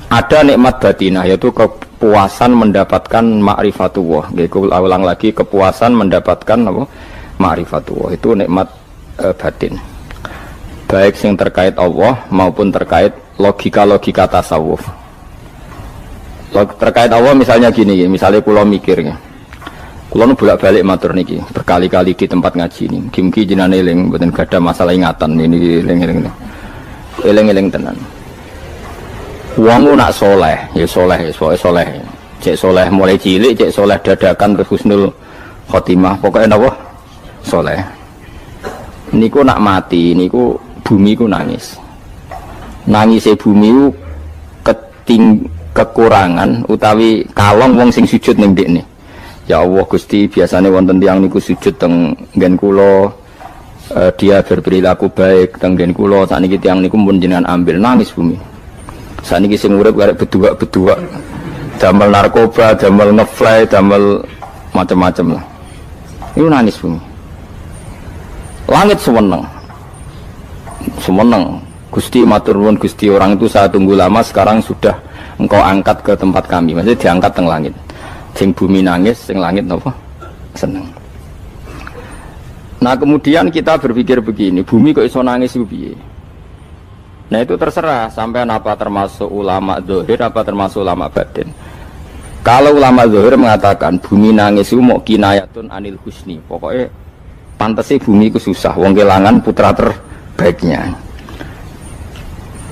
Ada nikmat batinah, yaitu kepuasan mendapatkan ma'rifatullah. Yaitu ulang lagi, kepuasan mendapatkan apa? Ma'rifatullah. Itu nikmat batin. Baik yang terkait Allah maupun terkait logika-logika tasawuf. Terkait Allah misalnya gini, misalnya kula mikirnya. Kula nu bolak-balik matur niki, berkali-kali di tempat ngaji ini. Mugi-mugi jenengan eling, mboten gadah masalah ingatan ini eling-eling. Eling-eling tenan. Wong nak soleh, ya soleh, soleh. Cek soleh mulai cilik, cek soleh dadakan terus husnul khotimah. Pokoknya napa? Soleh. Niku nak mati, niku bumi ku nangis. Nangise bumi ku kekurangan utawi kalong wong sing sujud ning ndekne. Ya Allah Gusti, biasanya wonten tiyang niku sujud teng nggen kula, dia berperilaku baik teng nggen kula, sakniki tiyang niku pun jenengan ambil, nangis bumi. Sakniki sing urip karek bedua-bedua, damel narkoba, damel ngefly, damel macam-macam lah. Itu nangis bumi. Langit semeneng. Semeneng. Gusti matur nuwun Gusti, orang itu saya tunggu lama, sekarang sudah engkau angkat ke tempat kami. Maksudnya diangkat teng langit. Sing bumi nangis, sing langit napa? Seneng. Nah, kemudian kita berpikir begini, bumi kok iso nangis piye? Nah, itu terserah sampean apa termasuk ulama zahir apa termasuk ulama batin. Kalau ulama zahir mengatakan bumi nangis itu mau kinayatun anil husni. Pokoknya pantasnya bumi itu susah, wong kelangan putra terbaiknya.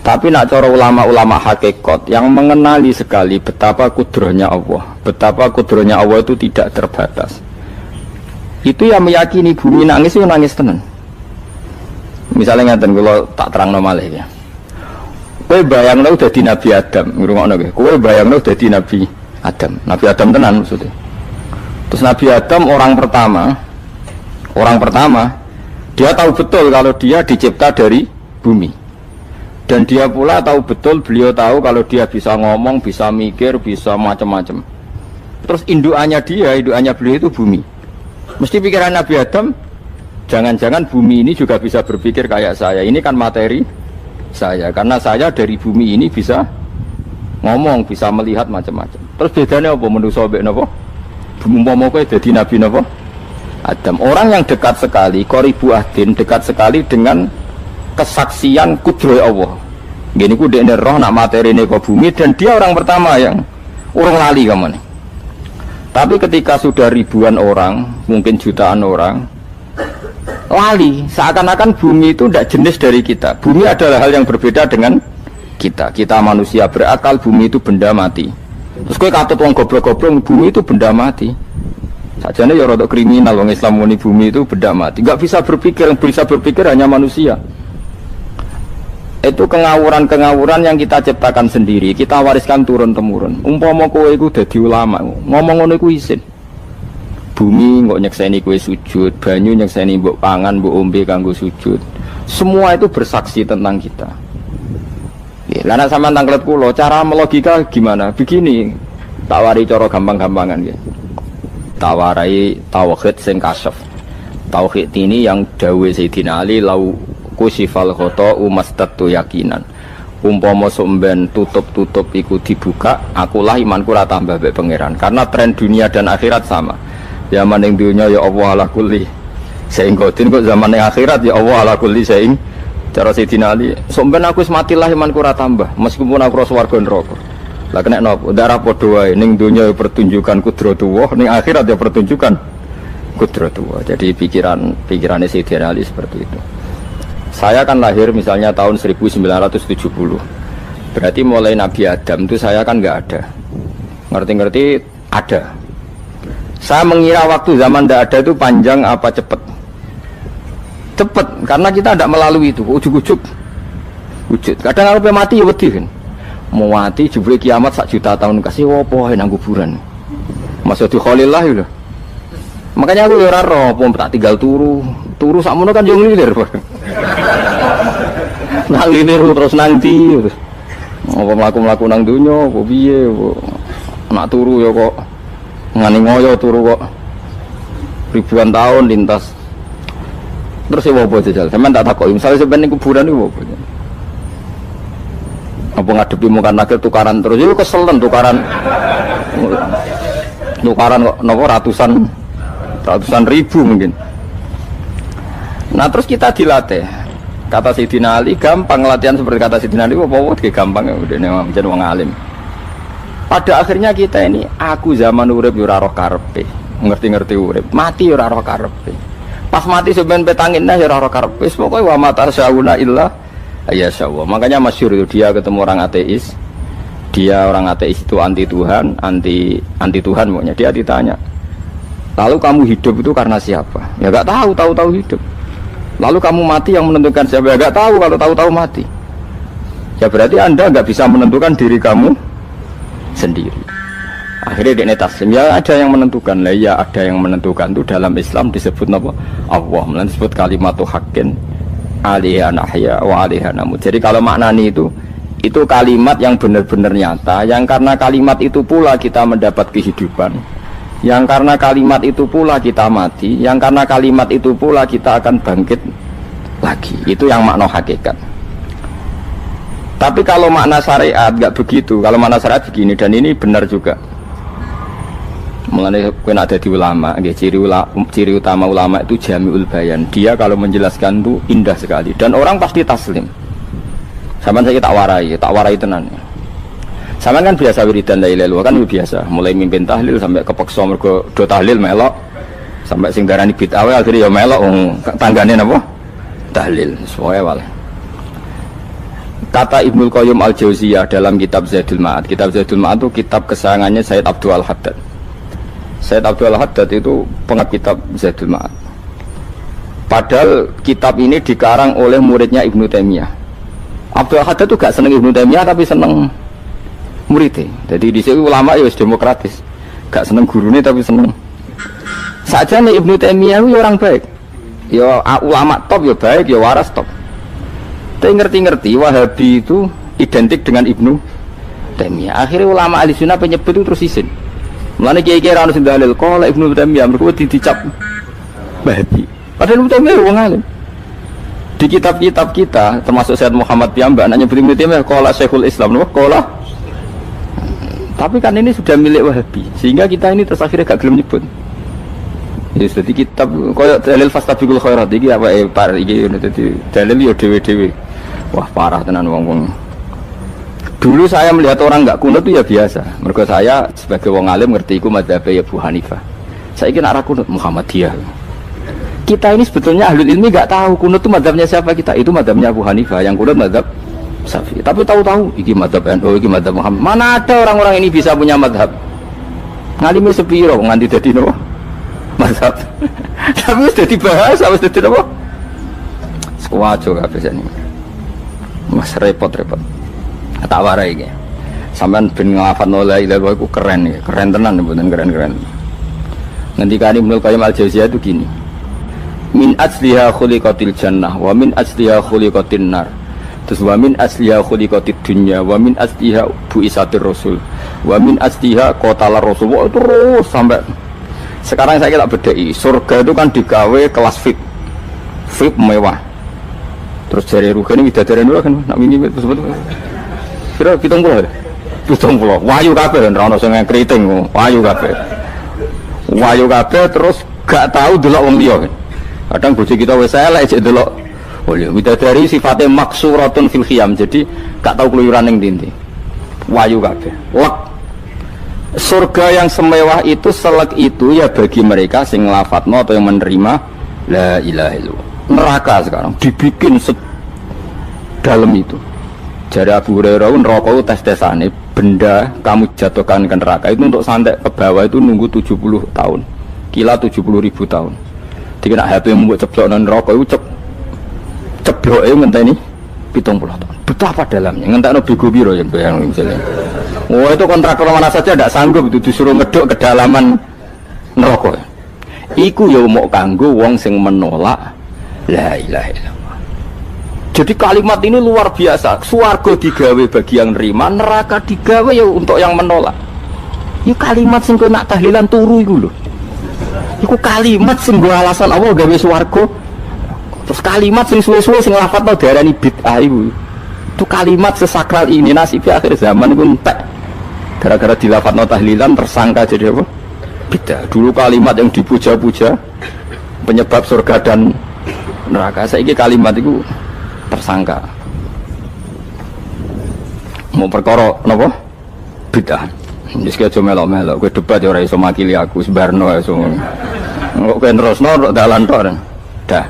Tapi nak cara ulama-ulama hakikat yang mengenali sekali betapa kudrohnya Allah, betapa kudrohnya Allah itu tidak terbatas. Itu yang meyakini bumi nangis itu nangis tenan. Misalnya ngaten kula tak terangno malih ya. Kowe bayangno dadi Nabi Adam, ngrungokno kowe. Kowe bayangno dadi Nabi Adam. Nabi Adam tenan maksudnya. Terus Nabi Adam orang pertama, dia tahu betul kalau dia dicipta dari bumi. Dan dia pula tahu betul, beliau tahu kalau dia bisa ngomong, bisa mikir, bisa macam-macam. Terus indukannya beliau itu bumi. Mesti pikiran Nabi Adam, jangan-jangan bumi ini juga bisa berpikir kayak saya. Ini kan materi saya, karena saya dari bumi ini bisa ngomong, bisa melihat macam-macam. Terus bedanya apa manusa mbek napa? Umpama kowe dadi nabi napa? Adam. Orang yang dekat sekali, qoribu ahdin, dekat sekali dengan kesaksian kudroh Allah. Gini ku dekne roh nak materine ke bumi, dan dia orang pertama yang urung lali kamane. Tapi ketika sudah ribuan orang, mungkin jutaan orang lali, seakan-akan bumi itu tidak jenis dari kita. Bumi adalah hal yang berbeda dengan kita. Kita manusia berakal, bumi itu benda mati. Terus kowe katut wong goblok-goblok, bumi itu benda mati. Sajane ya rada kriminal wong Islam muni bumi itu benda mati. Enggak bisa berpikir, yang bisa berpikir hanya manusia. Itu kengawuran-kengawuran yang kita ciptakan sendiri, kita wariskan turun-temurun. Umpama kowe iku dadi ulama, ngomong ngono iku isin. Bumi kok nyekseni kowe sujud, banyu nyekseni mbok pangan, mbok ombe kanggo sujud. Semua itu bersaksi tentang kita. Lah nek sampean tanglet kula, cara melogika gimana? Begini, tak wari cara gampang-gampangan nggih. Tawarai tauhid sing kasyaf. Tauhid ini yang dawuh Sayyidina Ali lau kusifal khota'u mastatu yakinan. Umpama somben tutup-tutup iku dibuka, akulah imanku ora tambah mbek pangeran. Karena tren dunia dan akhirat sama. Zaman ning dunia ya Allah ala kulli saing kodin, kok zaman ning akhirat ya Allah ala kulli saing. Cara Sayyidina Ali, somben aku wis matilah imanku ora tambah, meskipun aku ora swarga neraka. Lah kena napa? Darah padha wae, ning dunia ya pertunjukan kudratullah, ning akhirat ya pertunjukan kudratullah. Jadi pikirannya Sayyidina Ali seperti itu. Saya kan lahir misalnya tahun 1970. Berarti mulai Nabi Adam itu saya kan nggak ada. Ngerti-ngerti ada. Saya mengira waktu zaman tidak ada itu panjang apa cepat? Cepat, karena kita tidak melalui itu. Ujuk-ujuk. Wujud. Kadang kalau mati ya wedi kan. Mau mati jebule kiamat 1 juta tahun kasih apa nang kuburan. Masuk di Khalillah itu. Makanya aku ora roh, tak tinggal turu sakmono kan yo nglilir. Nang nglilir terus nanti terus. Apa mlaku-mlaku nang donya apa piye nak turu ya kok ngani ngoyo turu kok ribuan tahun lintas. Terus ya apa jajal? Sampeyan tak takoki, misale sampeyan ning kuburan iku apa? Apa ngadepi mungkar nakir tukaran terus itu keselen tukaran kok nopo ratusan ribu mungkin. Nah terus kita dilatih. Kata Sayyidina Ali gampang latihan seperti kata Sayyidina Ali apa gampang ya udah menjadi wong alim. Pada akhirnya kita ini aku zaman urip yo ora roh karepe, ngerti-ngerti urip, mati yo ora roh karepe. Pas mati sebenarnya petangin nah yo ora roh karepe, pokoke wa mata sauna illa ya syawah. Makanya masyhur itu dia ketemu orang ateis. Dia orang ateis itu anti Tuhan, anti Tuhan pokoknya. Dia ditanya, lalu kamu hidup itu karena siapa? Ya gak tahu hidup. Lalu kamu mati yang menentukan siapa? Ya gak tahu, kalau tahu mati. Ya berarti Anda gak bisa menentukan diri kamu sendiri. Akhirnya dia taslim, ya ada yang menentukan. Lah ya ada yang menentukan itu dalam Islam disebut apa? Allah, disebut kalimatu haqqin alaiha nahya wa alaiha namut. Jadi kalau maknani itu kalimat yang benar-benar nyata, yang karena kalimat itu pula kita mendapat kehidupan, yang karena kalimat itu pula kita mati, yang karena kalimat itu pula kita akan bangkit lagi. Itu yang makna hakikat. Tapi kalau makna syariat nggak begitu. Kalau makna syariat begini, dan ini benar juga. Mengenai kena ada di ulama, ciri utama ulama itu jami'ul bayan. Dia kalau menjelaskan itu indah sekali dan orang pasti taslim. Sama saya tak warai tenan. Sama kan biasa wiridan la ilaha illallah kan biasa, mulai mimpin tahlil sampai kepeksa mergo do tahlil melok, sampai sing darani bid'ah akhirnya ya melok tanggane napa? Tahlil. Semuanya wale. Kata Ibnul Qayyim Al-Jauziyah dalam kitab Zadul Ma'ad. Kitab Zadul Ma'ad itu kitab kesayangannya Sayyid Abdul Al-Haddad. Sayyid Abdul Al-Haddad itu pengarang kitab Zadul Ma'ad. Padahal kitab ini dikarang oleh muridnya Ibnu Taimiyah. Abdul Al-Haddad itu gak seneng Ibnu Taimiyah tapi seneng muridnya. Jadi di sini ulama ya demokratis. Gak seneng gurunya tapi seneng. Saja nih Ibnu Taimiyah itu orang baik. Ya ulama top ya baik, ya waras top. Tapi ngerti-ngerti Wahabi itu identik dengan Ibnu Taimiyah. Akhirnya ulama ahli sunnah penyebut itu terus isin. Mulane kiai-kiai ra ono sing dalil kok Ibnu Taimiyah mergo dicap Wahabi. Padahal Ibnu Taimiyah wong alim. Di kitab-kitab kita termasuk Syekh Muhammad piyambak nanya Ibnu Taimiyah qala Syekhul Islam no qala. Tapi kan ini sudah milik Wahabi sehingga kita ini terus akhirnya gak gelem nyebut. Ya jadi kitab koyo dalil fastabiqul khairat iki apa par iki dadi dalil yo dhewe-dhewe. Wah parah tenan wong-wong. Dulu saya melihat orang enggak kunut itu ya biasa. Mergo saya sebagai wong alim ngerti iku madzhab Abu Hanifah. Saiki nek ra kunut Muhammadiyah. Kita ini sebetulnya ahlul ilmi enggak tahu kunut itu madzhabnya siapa kita. Itu madzhabnya Abu Hanifah, yang kunut madzhab Syafi'i. Tapi tahu-tahu iki madzhab NU, iki madzhab Muhammad. Mana ada orang-orang ini bisa punya madzhab? Ngalime sepiro nganti dadi napa? Madzhab. Tapi wis dadi bahasa, wis dadi napa? Sekuajo kabeh jane. Mas repot-repot. Tak warai iki. Sampeyan ben nglafadzno la ilaha illallah iku keren ya, keren tenan mboten keren-keren. Ngendikane Ibnu Qayyim Al-Jauziyah itu gini. Min asliha khuliqatil jannah wa min asliha khuliqatin nar. Terus wa min asliha khuliqatid dunya wa min asliha bu'isatir rasul wa min asliha qatalar rasul. Oh, terus sampai sekarang saya tak bedai. Surga itu kan digawe kelas VIP mewah. Terus dari Rugen widadari dulu kan nak wingi tersebut. Kira 70. 70. Wahyu kabeh ora ono sing keriting, wahyu kabeh. Wahyu kabeh terus gak tahu delok wong liya. Kadang bojo kita wis elek jek delok. Oh iya, widadari sifatnya maksuratun fil khiyam. Jadi gak tahu keluyuran ning ndi. Wahyu kabeh. Lek surga yang semewah itu selek itu ya bagi mereka sing nglafatno atau yang menerima la ilaha illallah. Neraka sekarang dibikin dalam itu. Jadi Abu Hurairah neraka itu tes-tesane benda kamu jatuhkan ke neraka itu untuk santai ke bawah itu nunggu 70 tahun. Kila 70.000 tahun. Dikira HP yang membuat ceblok neraka itu ceblok itu ngenteni 70 tahun. Betapa dalamnya ngentekno bego piro ya bayang misalnya. Oh itu kontraktor mana saja tidak sanggup itu disuruh ngedok kedalaman neraka. Iku ya mau kanggo wong sing menolak la ilaha illallah. Jadi kalimat ini luar biasa. Swarga digawe bagi yang nerima, neraka digawe ya untuk yang menolak. Ini kalimat sing kok nak tahlilan turu iku lho. Iku kalimat sing go alasan apa gawe swarga. Terus kalimat sing suwe-suwe sing lafadzno diarani bid'ah iku. Itu kalimat sesakral ini nasibnya akhir zaman itu entek. Gara-gara dilafadzno tahlilan tersangka jadi apa? Bidah. Dulu kalimat yang dipuja-puja penyebab surga dan neraka. Saiki kalimat itu tersangka. Mau perkara napa? Bidah. Wis aja melok-melok, kowe debat ya ora iso makili aku sebarno iso. Kok kowe terusno dalan tok. Dah.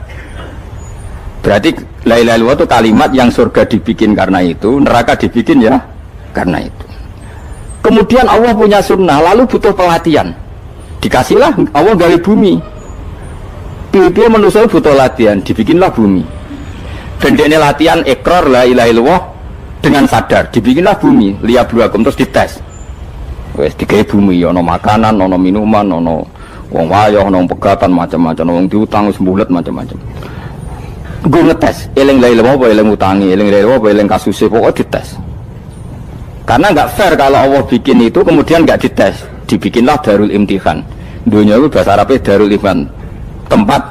Berarti la ilaha illallah itu kalimat yang surga dibikin karena itu, neraka dibikin ya karena itu. Kemudian Allah punya sunnah, lalu butuh pelatihan. Dikasihlah Allah gawe bumi. Dia manusia butuh latihan, dibikinlah bumi. Dan dia latihan ikrar la ilaha illallah dengan sadar, dibikinlah bumi, liyabluwakum terus dites. Wes digawe bumi, ono makanan, ono minuman, ono wong wayah, ono pegatan macam-macam, wong diutang wis mbulet macam-macam. Gue ngetes, eling la ilaha apa eling utangi, eling la ilaha apa eling kasuse, pokoknya dites. Karena nggak fair kalau Allah bikin itu kemudian nggak dites, dibikinlah darul imtihan. Dunia itu bahasa Arabnya darul imtihan, tempat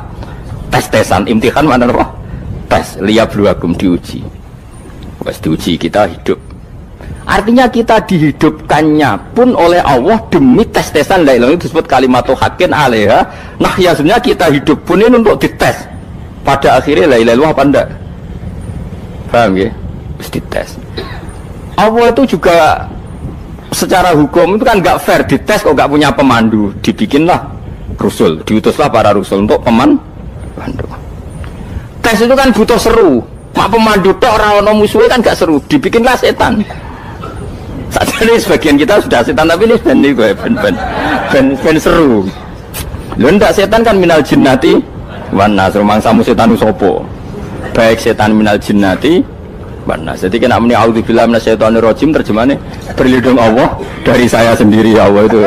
tes-tesan. Imtihan mana apa? Tes, liyabluwakum, diuji. Wes diuji kita hidup. Artinya kita dihidupkannya pun oleh Allah demi tes-tesan la ilaha itu disebut kalimatul haqqin alaiha. Nah ya sebenarnya kita hidup pun ini untuk dites. Pada akhirnya la ilaha illallah apa enggak? Paham ya? Terus dites. Allah itu juga secara hukum itu kan enggak fair, dites kok enggak punya pemandu. Dibikinlah rasul, diutuslah para rasul untuk pemandu. Tes itu kan butuh seru. Mak pemandu tok ora ono musuhe kan enggak seru, dibikinlah setan. Saat ini sebagian kita sudah setan tapi ini ben seru. Lho ndak setan kan minal jinnati wan nas, rumangsamu setan usopo. Baik setan minal jinnati wan nas. Jadi kena muni auzubillahi minasyaitonir rajim terjemahnya berlindung Allah dari saya sendiri ya Allah itu.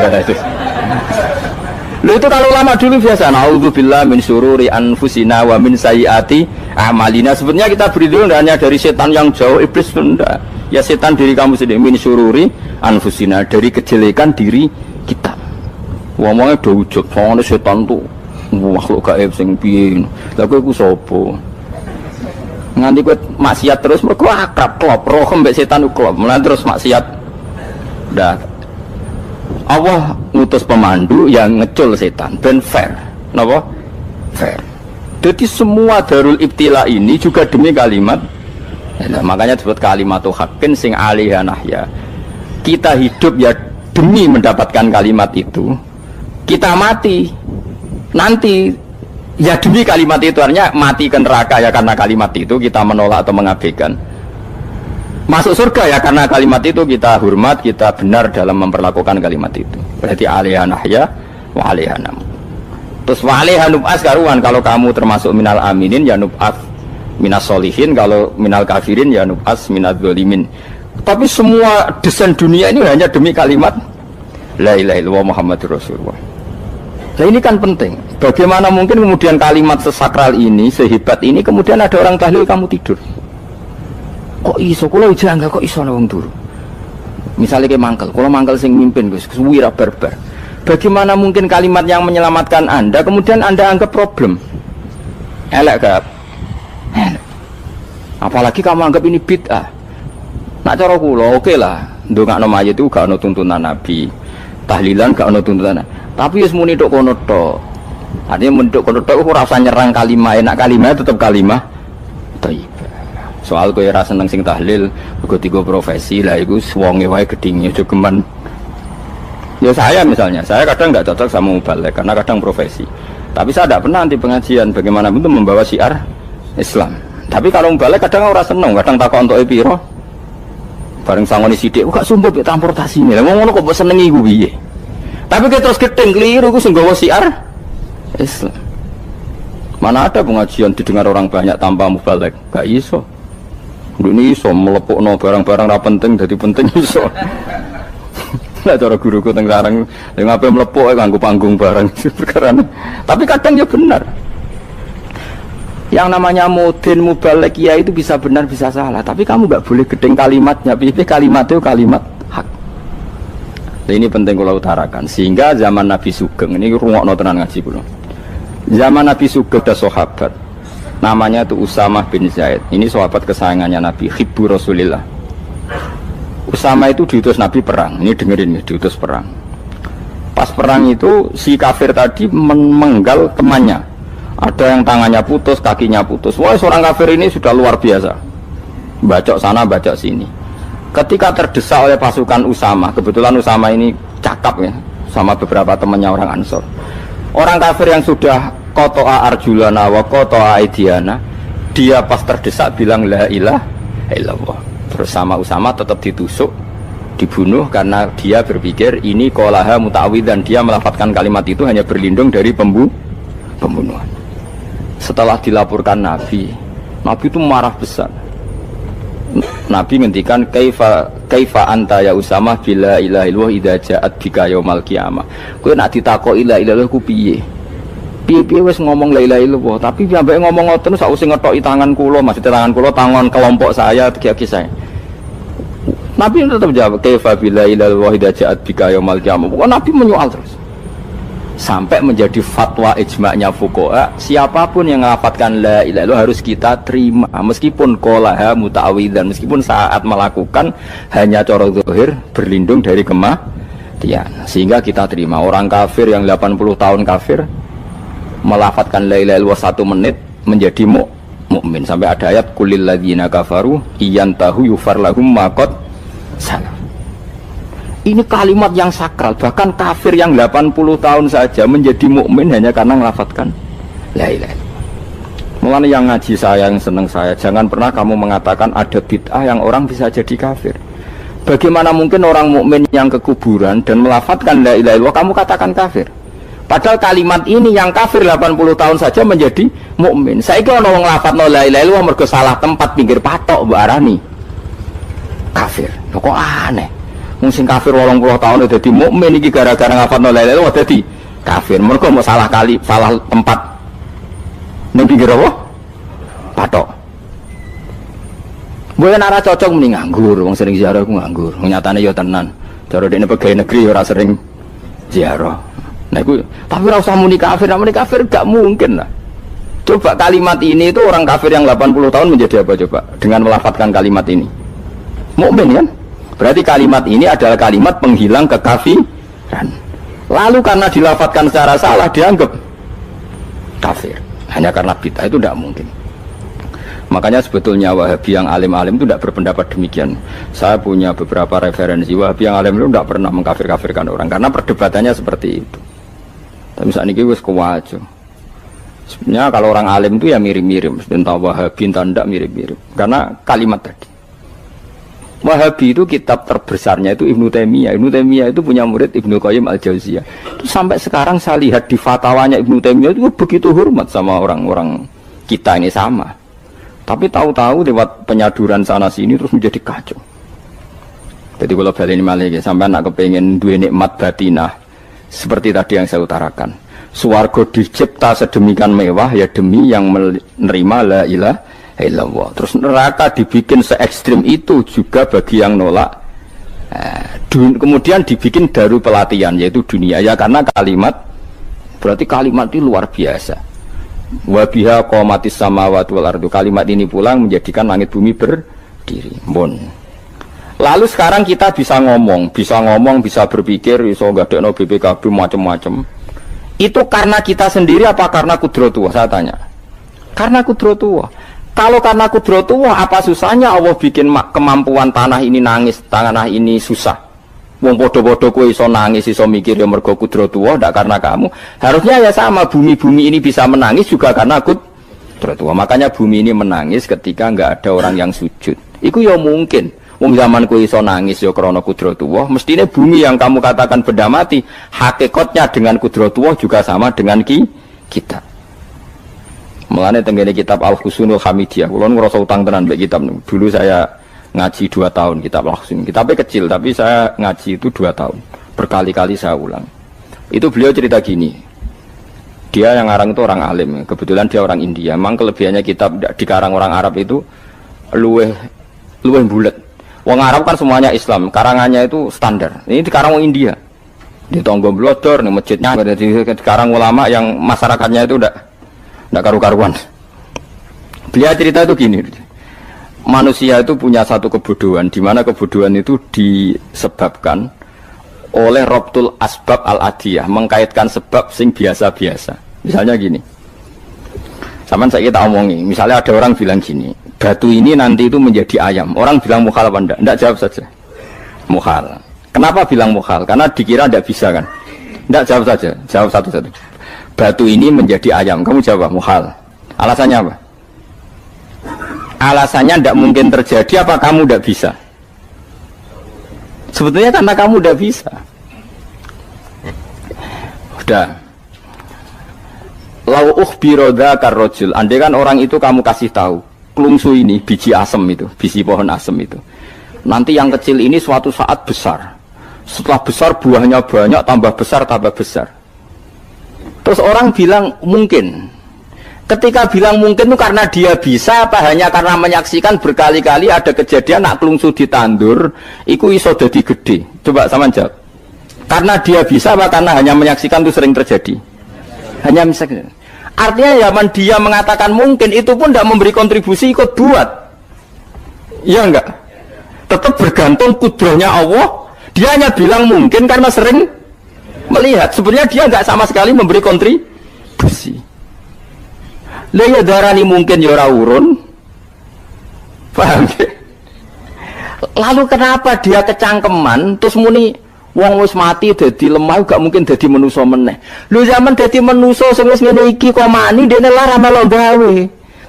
Lho itu kalau lama dulu biasa auzubillahi min syururi anfusina wa min sayyiati a'malina. Sebenarnya kita berlindung hanya dari setan yang jauh, iblis itu enggak. Ya setan diri kamu sendiri, min syururi anfusina, dari kejelekan diri kita. Ngomongnya do ujug, soalnya setan tuh makhluk gaib sing piye. Lah kowe iku sapa? Nganti kowe maksiat terus mergo akrab klop, roh mbek setan klop. Mulane terus maksiat. Dah. Allah ngutus pemandu yang ngecul setan ben fair. Napa? Fair. Jadi semua darul ibtila ini juga demi kalimat. Nah, makanya disebut kalimatul haqqin sing alaiha nahya. Kita hidup ya demi mendapatkan kalimat itu. Kita mati nanti ya demi kalimat itu, artinya mati ke neraka ya karena kalimat itu kita menolak atau mengabaikan. Masuk surga ya karena kalimat itu kita hormat, kita benar dalam memperlakukan kalimat itu. Berarti alaiha nahya wa alaiha nam. Terus wa alaiha nub'as karuan, kalau kamu termasuk minal aminin ya nub'as minas solihin, kalau minal kafirin ya nub'as minal zalimin. Tapi semua desain dunia ini hanya demi kalimat la ilaha illallah Muhammadur Rasulullah. Nah ini kan penting. Bagaimana mungkin kemudian kalimat sesakral ini, sehebat ini, kemudian ada orang tahlil kamu tidur? Kok iso? Kalau jangga kok iso wong turu? Misalnya kayak mangkel, kalau mangkel sing mimpin Gus, wira barbar. Bagaimana mungkin kalimat yang menyelamatkan Anda kemudian Anda anggap problem? Elek gak? Apalagi kamu anggap ini bid'ah. Nak cara kula oke lah, ndongakno mayit itu gak ono tuntunan Nabi. Tahlilan gak ono tuntunan. Tapi wis muni tok kono tok. Artinya menduk kono tok ora usah nyerang kalimah, enak kalimah tetap kalimah thayyibah. Soal kowe ora seneng sing tahlil, mergo tiga profesi lah iku wonge wae gedhinge aja geman. Ya saya misalnya, saya kadang nggak cocok sama mubalek karena kadang profesi. Tapi saya tidak pernah anti pengajian, bagaimana itu membawa syiar Islam. Tapi kalau mubalek kadang orang seneng, kadang takut untuk epiro. Bareng sangoni sidik, kok sumpah be transportasi ini. Lah ngono kok mbok senengi ku piye? Tapi kita terus gedeng keliru ku sing nggawa syiar Islam. Mana ada pengajian didengar orang banyak tanpa mubalek? Gak iso. Ini iso melepukno barang-barang ra penting dadi penting iso. Lah cara guruku teng sareng ngapain melepuk nganggo panggung barang perkara. Tapi kadang ya benar. Yang namanya mudin mubalek ya itu bisa benar bisa salah, tapi kamu nggak boleh gedeng kalimatnya. Pilih kalimat itu kalimat hak. Nah, ini penting kalau utarakan. Sehingga zaman Nabi Sugeng ini rungokno tenan ngaji kula. Zaman Nabi Sugeng ada sahabat. Namanya tuh Usamah bin Zaid. Ini sahabat kesayangannya Nabi, hibbu Rasulillah. Usamah itu diutus Nabi perang. Ini dengerin ya, diutus perang. Pas perang itu si kafir tadi menggal temannya. Ada yang tangannya putus, kakinya putus. Wah, seorang kafir ini sudah luar biasa. Bacok sana, bacok sini. Ketika terdesak oleh pasukan Usamah, kebetulan Usamah ini cakap ya, sama beberapa temannya orang Ansor. Orang kafir yang sudah Koto'a arjulana wa koto'a aidiana, dia pas terdesak bilang la ilaha illallah. Terus sama Usamah tetap ditusuk, dibunuh karena dia berpikir ini qolaha muta'awid, dan dia melafadzkan kalimat itu hanya berlindung dari pembunuhan. Setelah dilaporkan Nabi itu marah besar. Nabi ngendikan kaifa anta ya Usamah bila ilaha illallah idza ja'at bika yaumal qiyamah. Kowe nak ditakoki la ilaha illallah ku piye? Piye wis ngomong la ilaha illallah, tapi sampai ngomong ngoten sausé ngetoki tangan kula, maksudnya tangan kula tangan kelompok saya, kaki saya. Nabi tetap jawab kaifa bila ilaha illallah idza ja'at bika yaumal qiyamah. Nabi menyoal terus. Sampai menjadi fatwa ijma'nya fuqaha, siapapun yang melafadzkan la ilaha illallah harus kita terima meskipun qolaha muta'awidzan, meskipun saat melakukan hanya cara zahir berlindung dari kematian, sehingga kita terima. Orang kafir yang 80 tahun kafir melafadzkan la ilaha illallah 1 menit menjadi mukmin. Sampai ada ayat kulil ladzina kafaru iyantahu yufar lahum ma qad salaf. Ini kalimat yang sakral, bahkan kafir yang 80 tahun saja menjadi mukmin hanya karena melafadzkan la ilaha illallah. Mulanya yang ngaji saya, yang seneng saya, jangan pernah kamu mengatakan ada bid'ah yang orang bisa jadi kafir. Bagaimana mungkin orang mukmin yang ke kuburan dan melafadzkan la ilaha illallah kamu katakan kafir? Padahal kalimat ini yang kafir 80 tahun saja menjadi mukmin. Saiki ana wong nglafadzno la ilaha illallah mergo salah tempat pinggir patok mbok arani kafir. Kok aneh. Wong sing kafir 80 tahun dadi mukmin iki gara-gara nglafadzno la ilaha illallah dadi kafir. Mergo mau salah tempat ning pinggir apa? Patok. Mbok ora cocok muni nganggur, wong sering ziarah ku nganggur. Nyatane ya tenan. Cara dekne pegawai negeri ora sering ziarah. Nah, tapi ora usah muni kafir gak mungkin lah. Coba kalimat ini itu orang kafir yang 80 tahun menjadi apa coba? Dengan melafadzkan kalimat ini. Mukmin kan? Berarti kalimat ini adalah kalimat penghilang kekafiran. Lalu karena dilafadzkan secara salah dianggap kafir. Hanya karena bid'ah itu tidak mungkin. Makanya sebetulnya Wahabi yang alim-alim itu tidak berpendapat demikian. Saya punya beberapa referensi Wahabi yang alim itu tidak pernah mengkafir-kafirkan orang karena perdebatannya seperti itu. Tapi saat ini wis kuwajo. Sebenarnya kalau orang alim itu ya mirip-mirip, entah Wahabi entah tidak mirip-mirip. Karena kalimat tadi. Wahabi itu kitab terbesarnya itu Ibnu Taimiyah. Ibnu Taimiyah itu punya murid Ibnu Qayyim Al-Jauziyah. Itu sampai sekarang saya lihat di fatwanya Ibnu Taimiyah itu begitu hormat sama orang-orang kita ini sama. Tapi tahu-tahu lewat penyaduran sana sini terus menjadi kacau. Jadi kalau balik ini malah sampai nak kepengen dua nikmat batinah seperti tadi yang saya utarakan. Swarga dicipta sedemikian mewah ya demi yang menerima la ilaha illallah. Terus neraka dibikin se ekstrim itu juga bagi yang nolak. Kemudian dibikin daru pelatihan yaitu dunia ya karena kalimat berarti kalimat itu luar biasa. Wa biha qamatis samawati wal ardu. Kalimat ini pulang menjadikan langit bumi berdiri. Bon. Lalu sekarang kita bisa ngomong, bisa berpikir, bisa ngadekno BPKB macam-macam. Itu karena kita sendiri apa karena kudratullah? Saya tanya. Karena kudratullah. Kalau karena kudratullah, apa susahnya Allah bikin kemampuan tanah ini nangis, tanah ini susah. Wong podo-podo kowe iso nangis, iso mikir ya mergo kudratullah, ndak karena kamu. Harusnya ya sama, bumi ini bisa menangis juga karena kudratullah. Makanya bumi ini menangis ketika enggak ada orang yang sujud. Iku ya mungkin. Wong zaman kowe iso nangis ya krana kudratullah, mestine bumi yang kamu katakan benda mati, hakikatnya dengan kudratullah juga sama dengan kita. Mulane tenggene kitab Al-Husunul Hamidiyah, kula ngrasa utang tenan mbek kitab. Dulu saya ngaji 2 tahun kitab Al-Husun. Kitabnya kecil tapi saya ngaji itu 2 tahun. Berkali-kali saya ulang. Itu beliau cerita gini. Dia yang ngarang itu orang alim, kebetulan dia orang India. Memang kelebihannya kitab dikarang orang Arab itu luweh bulet. Wong Arab kan semuanya Islam, karangannya itu standar. Ini dikarang orang India. Di Tonggo Blodor, di masjidnya, dikarang ulama yang masyarakatnya itu udah karu-karuan. Beliau cerita itu gini, manusia itu punya satu kebodohan, di mana kebodohan itu disebabkan oleh robtul asbab al-adiyah, mengkaitkan sebab sing biasa-biasa. Misalnya gini, sama saya kita omongi, misalnya ada orang bilang gini, batu ini nanti itu menjadi ayam. Orang bilang mukhal apa enggak? Enggak, jawab saja. Mukhal. Kenapa bilang mukhal? Karena dikira enggak bisa kan? Enggak, jawab saja. Jawab satu-satu. Batu ini menjadi ayam. Kamu jawab mukhal. Alasannya apa? Alasannya tidak mungkin terjadi, apa kamu tidak bisa? Sebetulnya karena kamu tidak bisa. Udah. Lau ukhbiro dzakar rajul. Andai kan orang itu kamu kasih tahu, klungsu ini biji asem itu, biji pohon asem itu. Nanti yang kecil ini suatu saat besar. Setelah besar buahnya banyak, tambah besar, tambah besar. Terus orang bilang mungkin. Ketika bilang mungkin itu karena dia bisa, apa hanya karena menyaksikan berkali-kali ada kejadian nak klungsu ditandur, iku iso dadi gede. Coba sama jawab. Karena dia bisa, apa karena hanya menyaksikan itu sering terjadi? Hanya menyaksikan. Artinya zaman dia mengatakan mungkin itu pun tidak memberi kontribusi ikut buat. Iya enggak? Tetap bergantung kudrahnya Allah. Dia hanya bilang mungkin karena sering melihat. Sebenarnya dia enggak sama sekali memberi kontribusi. Lah ya darani mungkin ya ora urun. Paham ya? Lalu kenapa dia kecangkeman terus muni wong wis mati dadi lemah gak mungkin dadi manusa meneh. Lho zaman dadi manusa sing wis ngene iki kok mani dene lara melo gawe.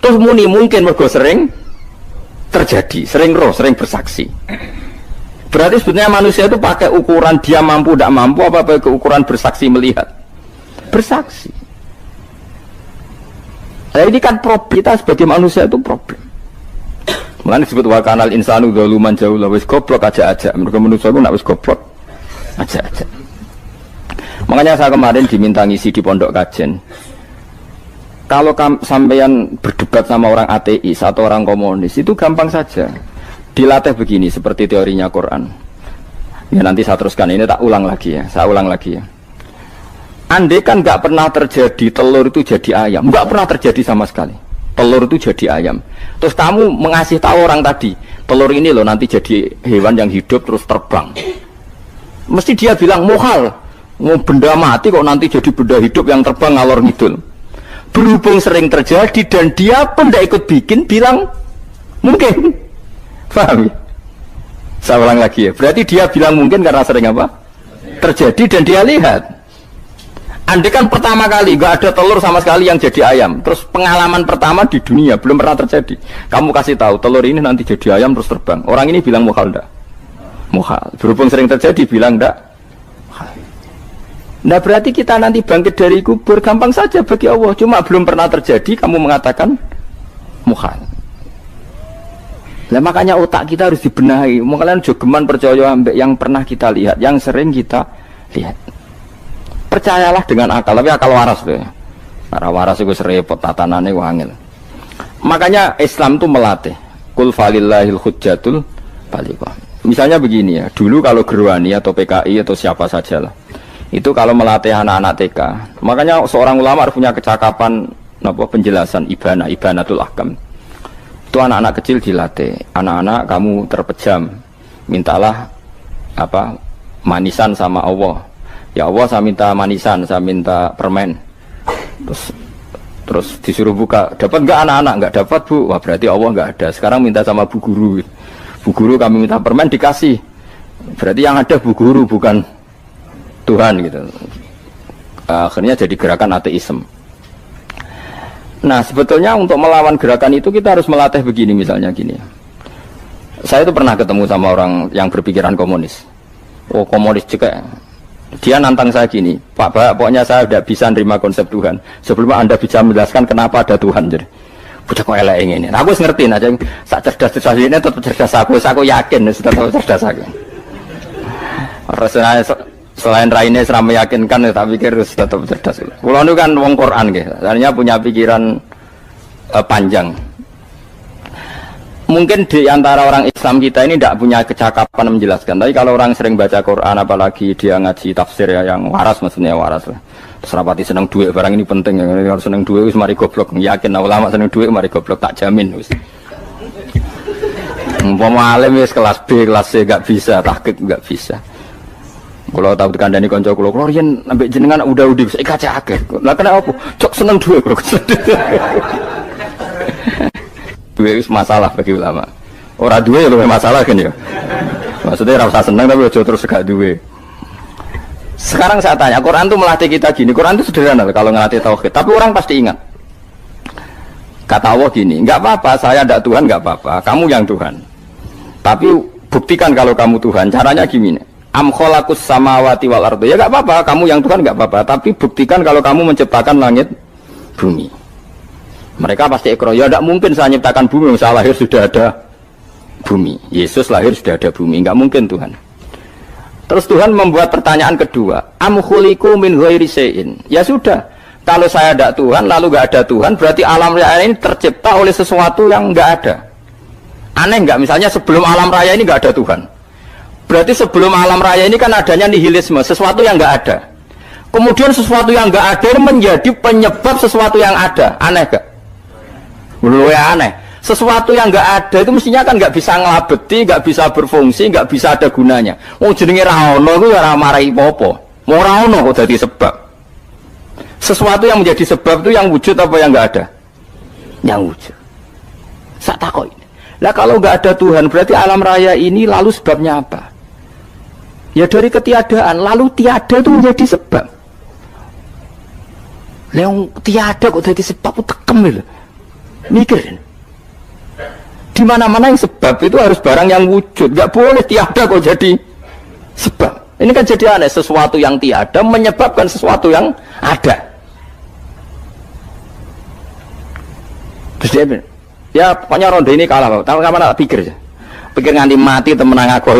Terus muni mungkin mergo sering terjadi, sering roh, sering bersaksi. Berarti sebetulnya manusia itu pakai ukuran dia mampu tidak mampu apa pakai ukuran bersaksi melihat. Bersaksi. Nah, ini kan problem kita sebagai manusia itu problem. Makanya disebut wa kanal insanu zaluman jahula, wis goblok aja-aja. Mergo manusia itu nak wis goblok aja-aja. Makanya saya kemarin diminta ngisi di pondok kajen. Kalau sampeyan berdebat sama orang ateis atau orang komunis itu gampang saja. Dilatih begini seperti teorinya Quran. Ya nanti saya teruskan, ini tak ulang lagi ya. Saya ulang lagi ya. Andai kan nggak pernah terjadi telur itu jadi ayam, nggak pernah terjadi sama sekali. Telur itu jadi ayam. Terus kamu mengasih tahu orang tadi, telur ini loh nanti jadi hewan yang hidup terus terbang. Mesti dia bilang mukhal, mau benda mati kok nanti jadi benda hidup yang terbang ngalor ngidul. Berhubung sering terjadi dan dia pun tidak ikut bikin, bilang mungkin. Paham ya? Saya ulang lagi ya. Berarti dia bilang mungkin karena sering apa? Terjadi dan dia lihat. Andai kan pertama kali gak ada telur sama sekali yang jadi ayam, terus pengalaman pertama di dunia belum pernah terjadi. Kamu kasih tahu telur ini nanti jadi ayam terus terbang. Orang ini bilang mukhal enggak? Mukhal. Berhubung sering terjadi bilang enggak? Mukhal. Nah berarti kita nanti bangkit dari kubur gampang saja bagi Allah. Cuma belum pernah terjadi kamu mengatakan mukhal. Nah makanya otak kita harus dibenahi. Makanya jogeman percaya ambek yang pernah kita lihat, yang sering kita lihat. Percayalah dengan akal, tapi akal waras deh. Karena waras itu serepot tatanannya wangil. Makanya Islam itu melatih. Kul falillahil hujjatul balighah. Misalnya begini ya, dulu kalau Gerwani atau PKI atau siapa sajalah, itu kalau melatih anak-anak TK, makanya seorang ulama harus punya kecakapan penjelasan ibanatul ahkam. Itu anak-anak kecil dilatih. Anak-anak kamu terpejam, mintalah manisan sama Allah. Ya Allah saya minta manisan, saya minta permen. Terus disuruh buka, dapat nggak anak-anak? Nggak dapat bu, wah berarti Allah nggak ada. Sekarang minta sama bu guru. Bu guru kami minta permen dikasih. Berarti yang ada bu guru bukan Tuhan gitu. Akhirnya jadi gerakan ateisme. Nah sebetulnya untuk melawan gerakan itu kita harus melatih begini misalnya gini. Saya itu pernah ketemu sama orang yang berpikiran komunis. Oh komunis juga. Dia nantang saya gini, Pak Pak, pokoknya saya tidak bisa nerima konsep Tuhan sebelum Anda bisa menjelaskan kenapa ada Tuhan. Jadi, bocah kok elek ini. Nah, aku ngerti aja, sak cerdas ini tetap cerdas aku yakin tetap cerdas aku. Rasanya selain raine seram meyakinkan, tapi pikir tetap cerdas. Kulo itu kan wong Quran gitu, artinya punya pikiran panjang. Mungkin di antara orang Islam kita ini tidak punya kecakapan menjelaskan. Tapi kalau orang sering baca Quran, apalagi dia ngaji tafsir ya, yang waras, maksudnya waras lah. Terus rapati seneng duit, barang ini penting. Harus seneng duit, wis mari goblok. Yakin ulama seneng duit, mari goblok, tak jamin. Umpama alim wis kelas B, kelas C gak bisa, tahqiq gak bisa. Kalau tahu dikandani konco kulo riyen ambek jenengan udah bisa kaca akeh. Lah kena apa? Cok seneng duit kok. Duit itu masalah bagi ulama. Orang duit lebih masalah kan ya. Maksudnya rasa senang tapi aja terus gak duit. Sekarang saya tanya, Quran itu melatih kita gini. Quran itu sederhana kalau ngelatih tauhid. Tapi orang pasti ingat. Kata Allah gini, nggak apa-apa, saya tidak Tuhan, nggak apa-apa. Kamu yang Tuhan. Tapi buktikan kalau kamu Tuhan. Caranya gini. Am khalaqus samawati wal ardi. Ya nggak apa-apa, kamu yang Tuhan nggak apa-apa. Tapi buktikan kalau kamu menciptakan langit, bumi. Mereka pasti ikrar, ya tidak mungkin saya menciptakan bumi, saya lahir sudah ada bumi. Yesus lahir sudah ada bumi, nggak mungkin Tuhan. Terus Tuhan membuat pertanyaan kedua, am khuliqu min ghairi syai'in. Ya sudah, kalau saya tidak Tuhan, lalu nggak ada Tuhan, berarti alam raya ini tercipta oleh sesuatu yang nggak ada. Aneh nggak? Misalnya sebelum alam raya ini nggak ada Tuhan. Berarti sebelum alam raya ini kan adanya nihilisme, sesuatu yang nggak ada. Kemudian sesuatu yang nggak ada menjadi penyebab sesuatu yang ada. Aneh nggak? Menurut aneh, sesuatu yang nggak ada itu mestinya kan nggak bisa ngelabeti, nggak bisa berfungsi, nggak bisa ada gunanya. Oh jenenge ra ono iku ora marai apa-apa. Mau ra ono kok dadi sebab. Sesuatu yang menjadi sebab itu yang wujud apa yang nggak ada? Yang wujud. Sak takoi. Lah kalau nggak ada Tuhan berarti alam raya ini lalu sebabnya apa? Ya dari ketiadaan, lalu tiada itu menjadi sebab. Yang tiada kok jadi sebab itu tekem lho. Mikir. Di mana-mana yang sebab itu harus barang yang wujud. Gak boleh tiada kok jadi sebab. Ini kan jadi aneh. Sesuatu yang tiada menyebabkan sesuatu yang ada. Terus dia bilang, ya pokoknya ronde ini kalah. Tahu kapan tak pikir aja. Pikir nganti mati temenang aku.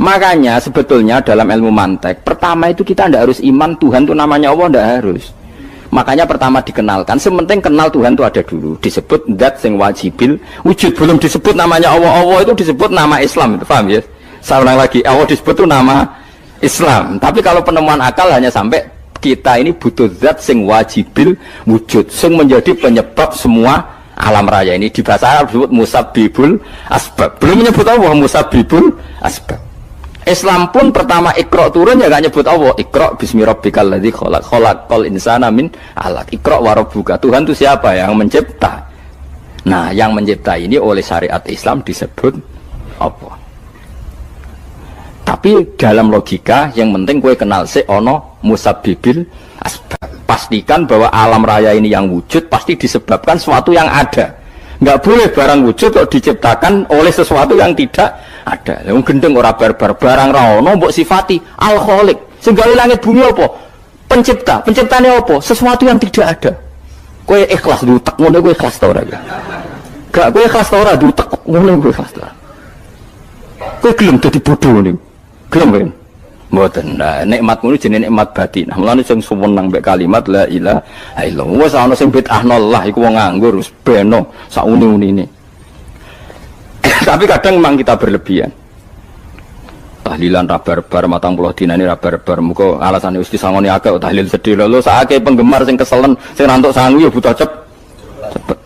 Makanya sebetulnya dalam ilmu mantek, pertama itu kita tidak harus iman Tuhan itu namanya Allah, tidak harus. Makanya pertama dikenalkan, sementing kenal Tuhan itu ada dulu. Disebut zat sing wajibil wujud, belum disebut namanya Allah. Allah itu disebut nama Islam, itu paham ya? Saya ulang lagi, Allah disebut itu nama Islam. Tapi kalau penemuan akal hanya sampai kita ini butuh zat sing wajibil wujud, sing menjadi penyebab semua alam raya ini. Di bahasa Arab disebut musabbibul asbab. Belum menyebut Allah musabbibul asbab. Islam pun pertama Iqra turun ya gak nyebut Allah. Iqra bismi rabbikal ladzi khalaq, khalaqal insana min 'alaq. Iqra wa rabbuka. Tuhan itu siapa? Yang mencipta. Nah, yang mencipta ini oleh syariat Islam disebut apa? Tapi dalam logika yang penting kowe kenal sik ana musabbibil asbab. Pastikan bahwa alam raya ini yang wujud pasti disebabkan sesuatu yang ada. Nggak boleh barang wujud kok diciptakan oleh sesuatu yang tidak ada. Yang gendeng ora barbar barang ra ono mbok sifati al khaliq. Sing gawe langit bumi apa? Pencipta. Penciptane apa? Sesuatu yang tidak ada. Kowe ikhlas dutek ngono kowe ikhlas ta ora? Gak kowe ikhlas ta ora dutek ngono kowe ikhlas ta. Kowe gelem dadi bodho niku. Gelem kan? Mboten. Nah, nikmat ngono jenenge nikmat batin. Mulane sing suwenang mbek kalimat la ilaha illallah. Wis ana sing bid'ahnallah iku wong nganggur wis beno sak uni-unine. Tapi kadang memang kita berlebihan. Tahlilan rabar-bar matang puluh dina ini rabar-bar. Muga alasane wis disangoni akeh tahlil sedih lho. Saake penggemar sing keselen sing rantuk sangu ya butuh cepet.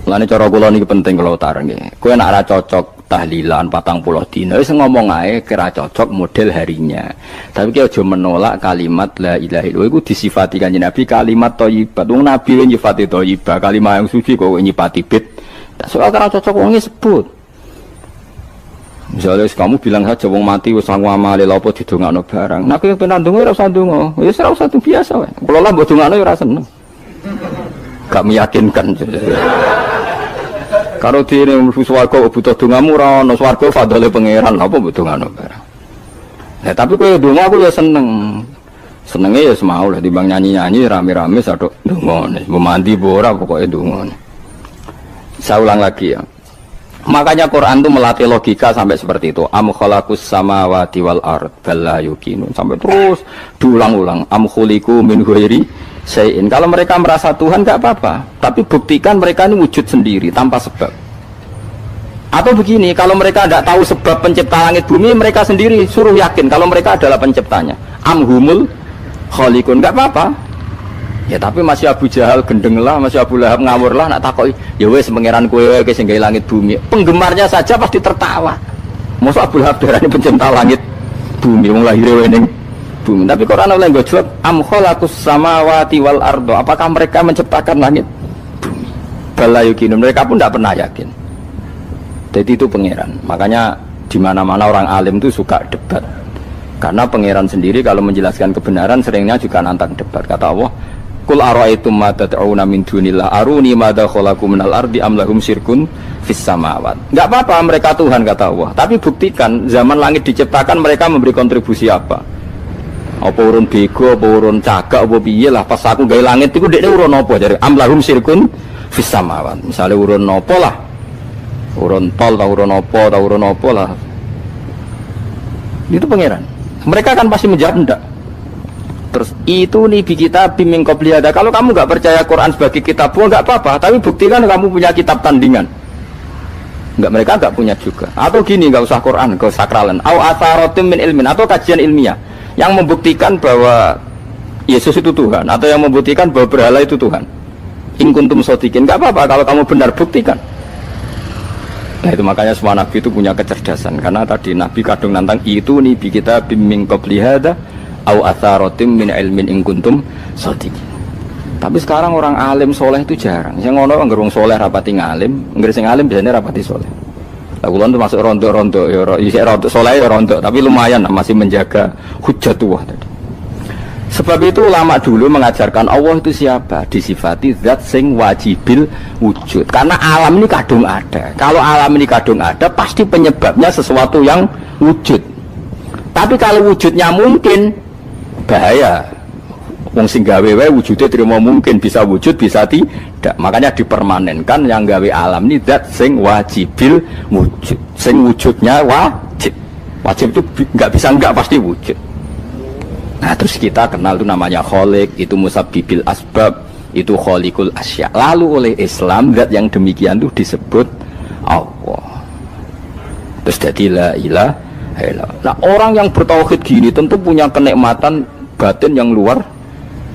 Lane cara kula niki penting kula utara nggih. Kowe nek ora cocok tahlilan 40 dina wis ngomong ae kira cocok model harinya. Tapi ki aja menolak kalimat la ilaha illallah iku disifati Kanjeng Nabi kalimat thayyibat. Wong Nabi nyifati thayyibah, kalimat yang suci kok nyifati bid. Tak soal kira cocok wong sebut. Misalnya kamu bilang saja wong mati wis sangu amale lha apa didongakno barang. Nek kowe pengen ndonga ora usah ndonga. Wis ora usah biasa wae. Kula lah mbok dongakno ya ora seneng. Gak meyakinkan. Karo dene mlebu swarga butuh dongamu ora ono swarga fadhole pangeran apa mbok dongano barang. Nah tapi kowe donga aku ya seneng. Senenge ya semau lah timbang nyanyi-nyanyi rame-rame sadok ndongane. Mbok mandi mbok ora pokoke ndongane. Saya ulang lagi ya. Makanya Quran itu melatih logika sampai seperti itu. Am khalaqus samawati wal ard bal la yuqinun sampai terus diulang-ulang. Am khuliqu min ghairi syai'in. Kalau mereka merasa Tuhan nggak apa-apa, tapi buktikan mereka ini wujud sendiri tanpa sebab. Atau begini, kalau mereka tidak tahu sebab pencipta langit bumi, mereka sendiri suruh yakin kalau mereka adalah penciptanya. Amhumul khaliqun, nggak apa-apa. Ya tapi masih Abu Jahal gendeng lah, masih Abu Lahab ngawur lah, nak takoi, ya wes pangeran kowe ke sing gawe langit bumi. Penggemarnya saja pasti tertawa. Masa Abu Lahab darani pencipta langit bumi, wong lahir ning bumi. Tapi Quran oleh nggo jawab, am khalaqus samawati wal ardo. Apakah mereka menciptakan langit bumi? Bala yuqinun, mereka pun tidak pernah yakin. Jadi itu pangeran. Makanya di mana-mana orang alim itu suka debat. Karena pangeran sendiri kalau menjelaskan kebenaran seringnya juga nantang debat. Kata Allah, Qul ara'aytum ma tad'una min dunillah aruni madza khalaqu minal ardi am lahum syirkun fis samawat. Enggak apa-apa mereka Tuhan kata Allah, tapi buktikan zaman langit diciptakan mereka memberi kontribusi apa? Apa urun bego, apa urun cagak, apa piye lah pas aku gawe langit iku dekne urun apa jare am lahum syirkun fis samawat. Misale urun apa lah? Urun tol ta urun apa lah. Itu pangeran. Mereka kan pasti menjawab enggak. Terus itu nih di kitab biming qobliyada. Kalau kamu nggak percaya Quran sebagai kitab, nggak apa-apa. Tapi buktikan kamu punya kitab tandingan. Nggak, mereka nggak punya juga. Atau gini, nggak usah Quran, nggak usah sakralan. Au asarotim min ilmin, atau kajian ilmiah yang membuktikan bahwa Yesus itu Tuhan, atau yang membuktikan bahwa berhala itu Tuhan. In kuntum shodiqin, nggak apa-apa kalau kamu benar, buktikan. Nah itu makanya semua Nabi itu punya kecerdasan. Karena tadi Nabi kadung nantang itu nih di kitab biming qobliyada au atharatim min ilmin in kuntum shodiqin. Tapi sekarang orang alim soleh itu jarang. Yang ngono anggere wong soleh rapati ngalim, anggere sing alim biasanya rapati soleh. Lah kula itu masuk rontok-rontok ya isih rontok soleh ya rontok, tapi lumayan masih menjaga hujjatullah tadi. Sebab itu ulama dulu mengajarkan Allah itu siapa? Disifati zat sing wajibil wujud. Karena alam ini kadung ada. Kalau alam ini kadung ada, pasti penyebabnya sesuatu yang wujud. Tapi kalau wujudnya mungkin, bahaya. Wong sing gawe wae wujude terima mungkin, bisa wujud bisa tidak. Makanya dipermanenkan yang gawe alam ini zat sing wajibil wujud. Sing wujudnya wajib. Wajib itu enggak bisa enggak, pasti wujud. Nah terus kita kenal itu namanya khaliq, itu musabbibil asbab, itu khaliqul asya. Lalu oleh Islam zat yang demikian itu disebut Allah. Terus jadi la ilaha illallah. Nah orang yang bertauhid gini tentu punya kenikmatan batin yang luar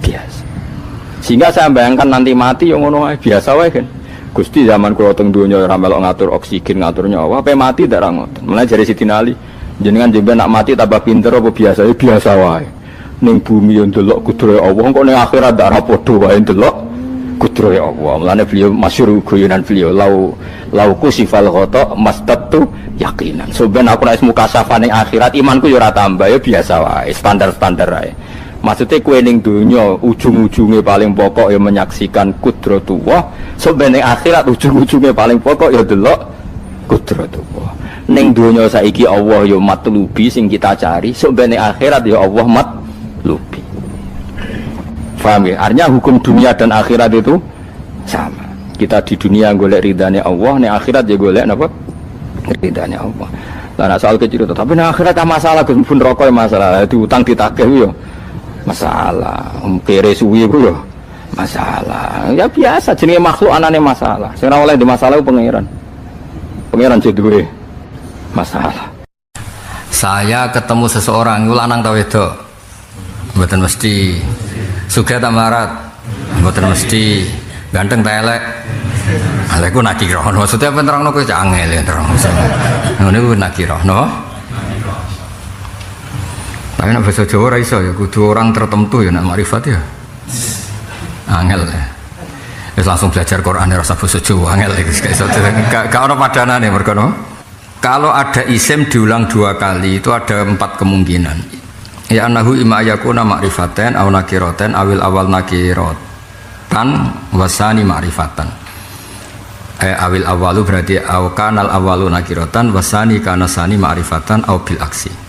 biasa. Sehingga saya bayangkan nanti mati yang ngono biasa wae kan. Gusti zaman kula teng donya ora melok ngatur oksigen, ngatur nyawa, ape mati ndak ra ngoten. Mulane jare Sidina Ali, jenengan jenengan nak mati tambah pinter apa biasa? Ya biasa wae. Ning bumi yo ndelok kudrohe Allah, kok ning akhirat ndak ra padha wae ndelok kudrohe Allah. Mulane beliau masyhur guyonan beliau lauku sifal ghata mastatu yakinan. So ben aku nek mukasafah ning akhirat imanku yo ora tambah, ya biasa wae, standar-standar wae. Maksudnya kue ning dunya ujung-ujungnya paling pokok ya menyaksikan kudratullah. So ben ning akhirat ujung-ujungnya paling pokok ya delok kudratullah. Ning dunya saiki Allah ya matlubi sing kita cari, so ben ning akhirat ya Allah matlubi. Paham ya? Artinya hukum dunia dan akhirat itu sama. Kita di dunia golek ridhanya Allah, ning akhirat ya golek napa? Ridhanya Allah. Lah nek soal kecil tapi ning akhirat masalah Gus pun rokok masalah, diutang ditagih yo masalah, kere suwi ku yo masalah. Ya biasa jenenge makhluk anane masalah. Sing ora oleh di masalah pangeran. Pangeran sing duwe masalah. Saya ketemu seseorang, iku lanang ta wedok? Mboten mesti. Sugih ta marat? Mboten mesti. Ganteng ta elek? Elek ku nakira. Maksudnya apa nerangno kowe cak angel ya terang. Ngono ku nakira, no? Tapi nek basa Jawa ora iso ya, kudu orang tertentu ya nek makrifat ya. Angel ya. Wis langsung belajar Quran ora usah basa Jawa, angel iki gak iso. Gak ono padanane mergo no. Kalau ada isim diulang 2 kali itu ada 4 kemungkinan. Ya annahu imma yakuna ma'rifatan aw nakiratan awil awal nakiratan wasani ma'rifatan. Awil awalu berarti aw kanal awalu nakiratan wasani kana sani ma'rifatan aw bil aksi.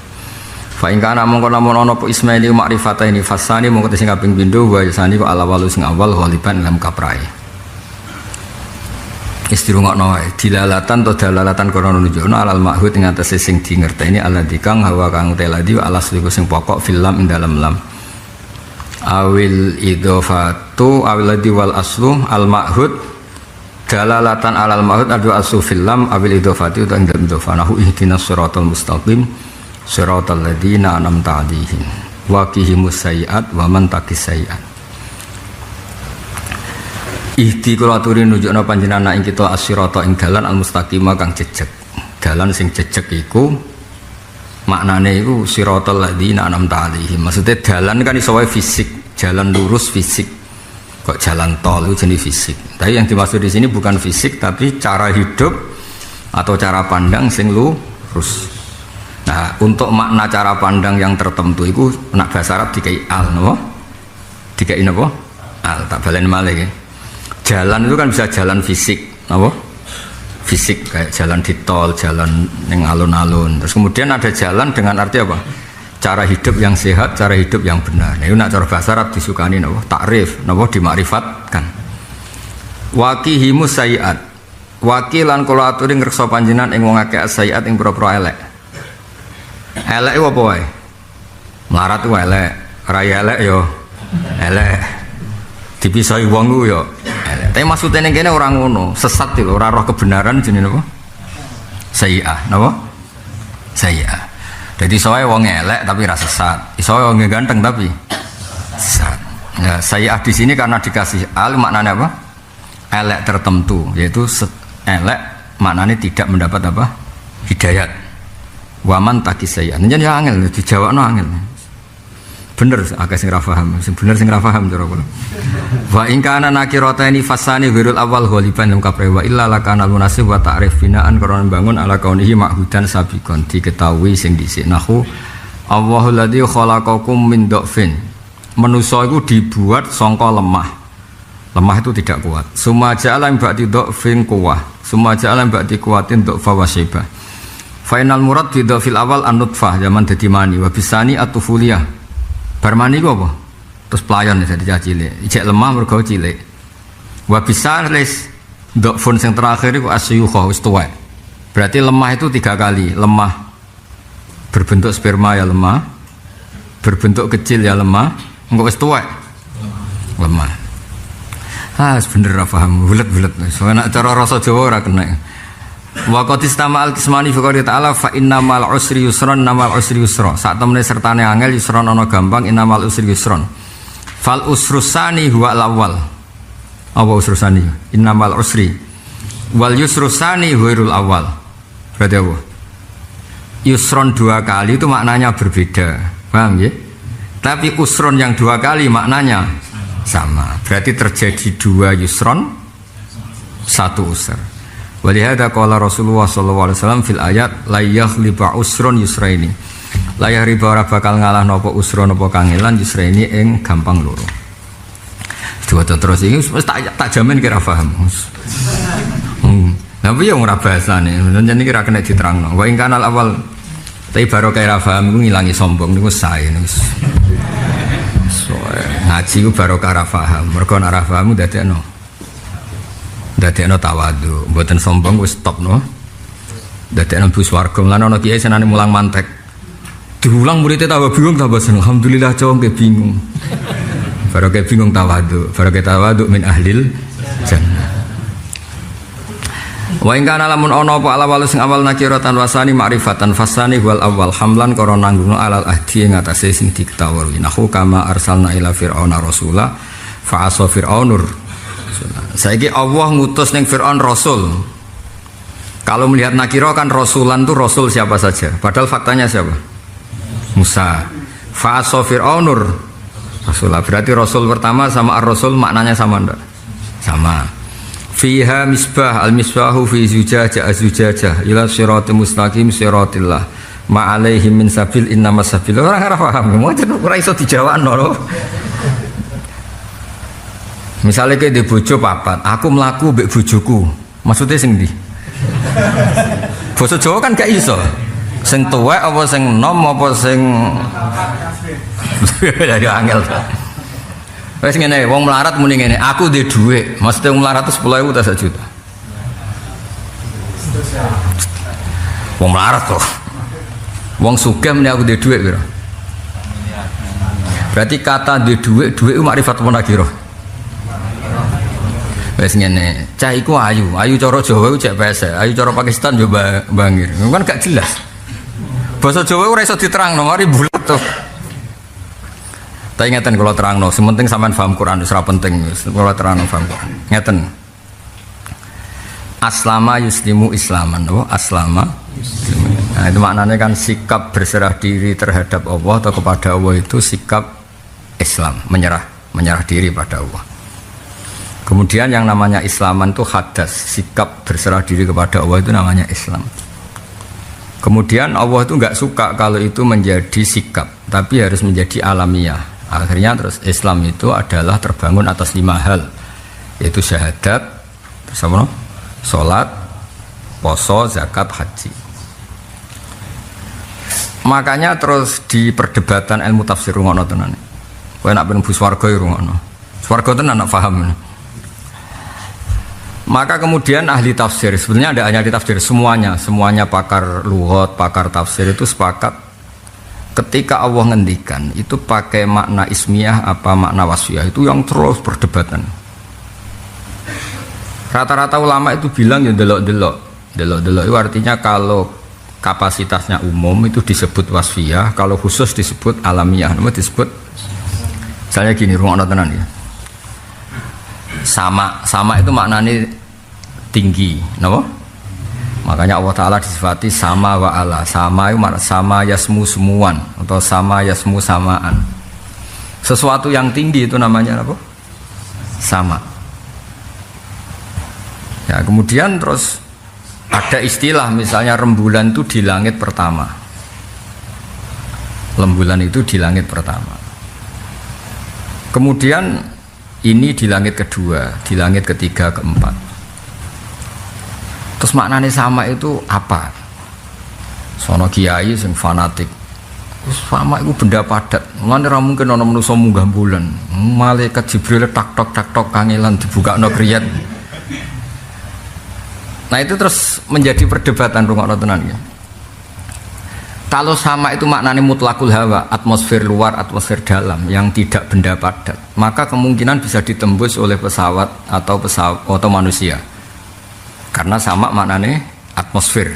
Fa in kana mongko lamun ana apa ismaili ma'rifatan ini fasani mongko sing kaping pindho wa yasani wa al awalu sing awal ghaliban lam kaprae. Istirungokno wae dilalatan atau dalalatan kono nunjukno alal ma'hud ing atase sing di ngerteni alladzi kang hawa kang teladi alas iku sing pokok film ing dalem lam awil idhofatu awil ladhi wal aslu al ma'hud dalalatan alal ma'hud adu aslu fil lam awil idhofati uta ing idhofanahu ihdinas siratal mustaqim siratal ladzina an'amta 'alaihim wa qihimus sayyi'at wa man taqis sayyi'at. Ihdi kula aturi nunjukna panjenengan ing kita as-sirata ing dalan al-mustaqimah kang jejeg. Dalan sing jejeg iku maknane iku siratal ladzina an'amta 'alaihim. Maksudnya dalan kan iso wae fisik, jalan lurus fisik. Kok jalan tol itu jenis fisik. Tapi yang dimaksud di sini bukan fisik tapi cara hidup atau cara pandang sing lurus. Nah, untuk makna cara pandang yang tertentu itu nak bahasa Arab dikai al napa? Dikai napa? Al tak balen malih. Jalan itu kan bisa jalan fisik, apa? Fisik kayak jalan di tol, jalan yang alun-alun. Terus kemudian ada jalan dengan arti apa? Cara hidup yang sehat, cara hidup yang benar. Nah, itu nak cara bahasa Arab disukani apa? Takrif, apa? Dimakrifatkan. Waqihimus sayyi'at. Waqi lan kula aturi ngreksa panjenengan ing wong akeh sayyi'at ing pira-pira elek. Elek iku apa wae? Melarat ku elek, raya elek yo elek. Dipisahi wong ku yo elek. Tapi maksudnya ning kene ora ngono, sesat lho, ora roh kebenaran jenenge napa? Sayyi'ah, napa? Sayyi'ah. Jadi soe wong elek tapi ra sesat. Iso wong ganteng tapi sesat. Ya, sayyi'ah di sini karena dikasih al maknanya apa? Elek tertentu, yaitu elek maknanya tidak mendapat apa? Hidayat. Waman takis sayyi'ah. Njen ya angel dijawabno angel. Bener akeh sing ra paham, sing bener sing ra paham cara kula. Wa in kana nakirataini fasani wirul awal ghaliban lam kapre wa illa lakana munasib wa ta'rif binaan karena bangun ala kaunihi ma'hudan sabiqon diketahui sing dhisik nahu Allahul ladzi khalaqakum min dhafin. Manusa iku dibuat sangka lemah. Lemah itu tidak kuat. Summa ja'ala ba'di dhafin quwwah. Summa ja'ala ba'di quwwatin dhafa wa syibah. Final murad bi dhafil awal an-nutfah zaman dadi mani wa bisani at-tufuliyah. Barmani ku apa? Terus pelayan jadi cilik. Ijek lemah mergo cilik. Wa bisalis dhafun sing terakhir iku asyukha wis tuwek. Berarti lemah itu 3 kali. Lemah berbentuk sperma ya lemah. Berbentuk kecil ya lemah. Engko wis tuwek. Lemah. Bener ra paham. Bulet-bulet. Soalnya cara rasa Jawa ora kena. Wa qad istama al-qismani fi qouli ta'ala fa innamal usri yusran namal usri yusra. Sak temene sertane angel yusran ana gampang innamal usri yusran. Fal usrusani huwa al-awwal. Apa usrusani? Innamal usri wal yusrusani huwairul awwal. Berarti apa? Yusron 2 kali itu maknanya berbeda. Paham ya? Tapi usron yang 2 kali maknanya sama. Berarti terjadi 2 yusron 1 usr. Walihada qala Rasulullah sallallahu alaihi wasallam fil ayat la yakhliba usrun yusraini. La yahriba ora bakal ngalah napa usrun napa kangelan yusraini ing gampang loro. Diwaca terus iki wis tak jamin kira paham. Tapi yang ora bahasane, jenenge kira kena diterangno. Wa ing kanal awal tapi baru kira paham ku ngilangi sombong niku sae niku. Ngaji ku baru kira paham, mergo ora paham dadekno tawadhu, mboten sombong wis stop no. Dadekno bus warga lan ana kiai senane mulang mantek. Diulang muridnya tambah bingung tambah seneng. Alhamdulillah cowok ke bingung. Baru ke bingung tawadhu, baru ke tawadhu min ahlil jannah. Wa in kana lamun ana apa ala sing awal nakiratan wasani ma'rifatan fasani wal awal hamlan korona nanggung alal ahdi ing atase sing diketahui. Nahu kama arsalna ila fir'auna rasula fa asa fir'aunur. Saiki Allah ngutus ning Fir'aun rasul. Kalau melihat nakira kan rasulan itu rasul siapa saja. Padahal faktanya siapa? Musa. Fa asa fir'aunur rasulah. Berarti rasul pertama sama ar-rasul maknanya sama enggak? Sama. Fiha misbah al-misbahu fi zujajah az-zujajah ila siratal mustaqim siratillah ma alaihim min sabil innamas sabil. Ora paham. Ora iso dijawabno lho. Misalnya kayak di bojo papat, aku melaku mbek bojoku. Maksudnya sing ndi? Basa Jawa kan gak iso. Sing tuwek apa sing nom apa sing jadi angel. Wis ngene, wong melarat muni ngene, aku ndek dhuwit. Maksudnya wong melarat 10.000 ta 1 juta. Wong melarat kok. Wong sugih muni aku ndek dhuwit piro? Berarti kata di duit itu makrifat apa nakirah? Wes ngene, cah iku ayu cara Jawa iku cek pese, ayu cara Pakistan yo bangir. Kan gak jelas. Basa Jawa ora iso diterangno, mari bulat to. Tak ingeten kula terangno, sementing sampean paham Quran wis ora penting wis. Kula terangno paham Quran. Ngeten. Aslama yuslimu islaman, oh aslama. Nah, itu maknanya kan sikap berserah diri terhadap Allah atau kepada Allah itu sikap Islam, menyerah diri pada Allah. Kemudian yang namanya Islaman itu hadas, sikap berserah diri kepada Allah itu namanya Islam. Kemudian Allah itu nggak suka kalau itu menjadi sikap, tapi harus menjadi alamiah. Akhirnya terus Islam itu adalah terbangun atas 5 hal, yaitu syahadat, bersama sholat, poso, zakat, haji. Makanya terus di perdebatan ilmu tafsir rungono tenan. Kowe nak ben bus warga rungono. Swarga tenan nak paham. Maka kemudian ahli tafsir, sebenarnya ada ahli tafsir semuanya pakar lughat, pakar tafsir itu sepakat ketika Allah ngendikan itu pakai makna ismiyah apa makna wasfiyah itu yang terus perdebatan. Rata-rata ulama itu bilang ya delok itu artinya kalau kapasitasnya umum itu disebut wasfiyah, kalau khusus disebut alamiah. Nama disebut misalnya gini, ruang tenan ya. Sama itu maknanya tinggi, napa? Makanya Allah Ta'ala disifati sama wa ala. Sama itu makna sama yasmu semuan atau sama yasmu samaan. Sesuatu yang tinggi itu namanya apa? Sama. Ya, kemudian terus ada istilah misalnya rembulan itu di langit pertama. Rembulan itu di langit pertama. Kemudian ini di langit kedua, di langit ketiga, keempat. Terus maknanya sama itu apa? Sono kiai sing fanatik. Sama itu benda padat. Mulane ra mungkin ana manusa munggah bulan. Malaikat Jibril tak tok kangelan dibukakno kriyat. Nah itu terus menjadi perdebatan rungokno tenan ya. Kalau sama itu maknanya mutlakul hawa, atmosfer luar, atmosfer dalam yang tidak benda padat, maka kemungkinan bisa ditembus oleh pesawat atau manusia. Karena sama maknanya atmosfer.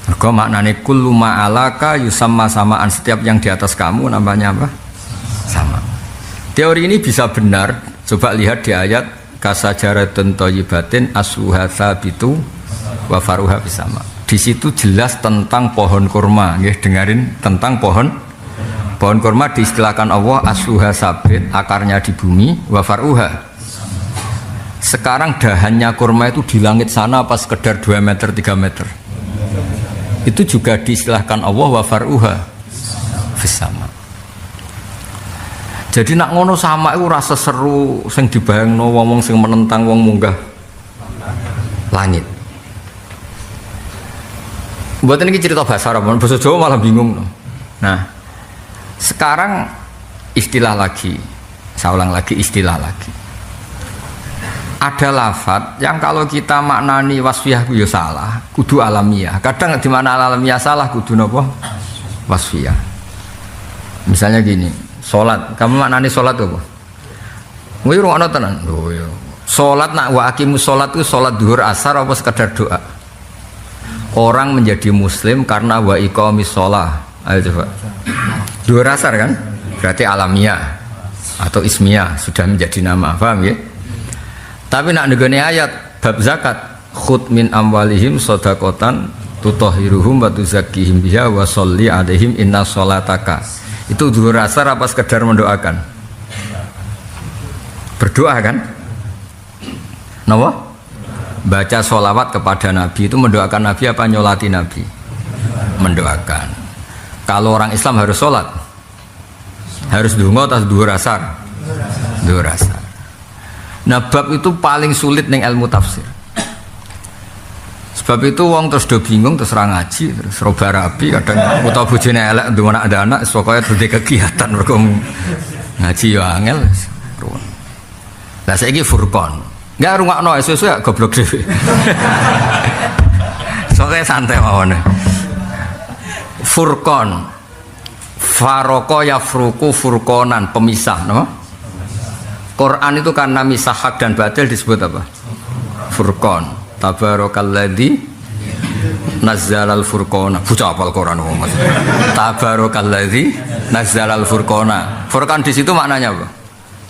Mergo maknanya kullu ma'alaka yusamma samaan, setiap yang di atas kamu namanya apa? Sama. Teori ini bisa benar. Coba lihat di ayat kasajaratun thayyibatin asluha tsabitu wa faruha bisama. Di situ jelas tentang pohon kurma, nggih, dengerin tentang pohon kurma diistilahkan Allah asluha sabit, akarnya di bumi, wa faruha. Sekarang dahannya kurma itu di langit sana apa sekedar 2 meter 3 meter? Itu juga diistilahkan Allah wa faruha bisama. Jadi nak ngono sama itu rasa seru sing dibayangno wong sing menentang wong munggah langit. Buatan ini cerita bahasa Arab, bahasa Jawa malah bingung. Nah, sekarang istilah lagi, saya ulang lagi istilah lagi. Ada lafadz yang kalau kita maknani wasfiyah itu ya salah, kudu alamiah. Kadang di mana alamiah salah, kudu nopo wasfiyah. Misalnya gini, sholat, kamu maknani sholat apa? Wih ruang tenan, sholat nak wa aqimus sholat itu sholat duhur asar apa sekedar doa? Orang menjadi muslim karena wa iqamis sholah. Ayo coba. Duhur asar kan? Berarti alamiah atau ismiyah sudah menjadi nama, paham ya? Tapi nak negone ayat bab zakat, khud min amwalihim shadaqatan tutahhiruhum wa tuzakkihim biha wa sholli alaihim inna sholataka. Itu duhur asar apa sekedar mendoakan? Berdoa kan? Napa? Baca sholawat kepada Nabi itu mendoakan Nabi apa nyolati Nabi? Mendoakan. Kalau orang Islam harus sholat, harus dungo atau duhur asar? Duhur asar. Nah bab itu paling sulit ning ilmu tafsir. Sebab itu wong terus do bingung terus ra ngaji terus roba rabi kadang utawa bojone elek ndung anak ada anak pokoke duwe kegiatan mergo ngaji yo angel. Lah saiki Furqan. Enggak rungokno esuk-esuk ya goblok dhewe. Soale santai mawon. Furqan. Faroko yafruku furqonan, pemisah, no? Quran itu karena misah hak dan batil disebut apa? Furqon. Tabarakalladzi nazzalal furqona. Bocah hafal Quran wong Mas. Tabarakalladzi nazzalal furqona. Furqan di situ maknanya apa?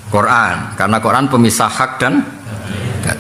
Quran. Karena Quran pemisah hak dan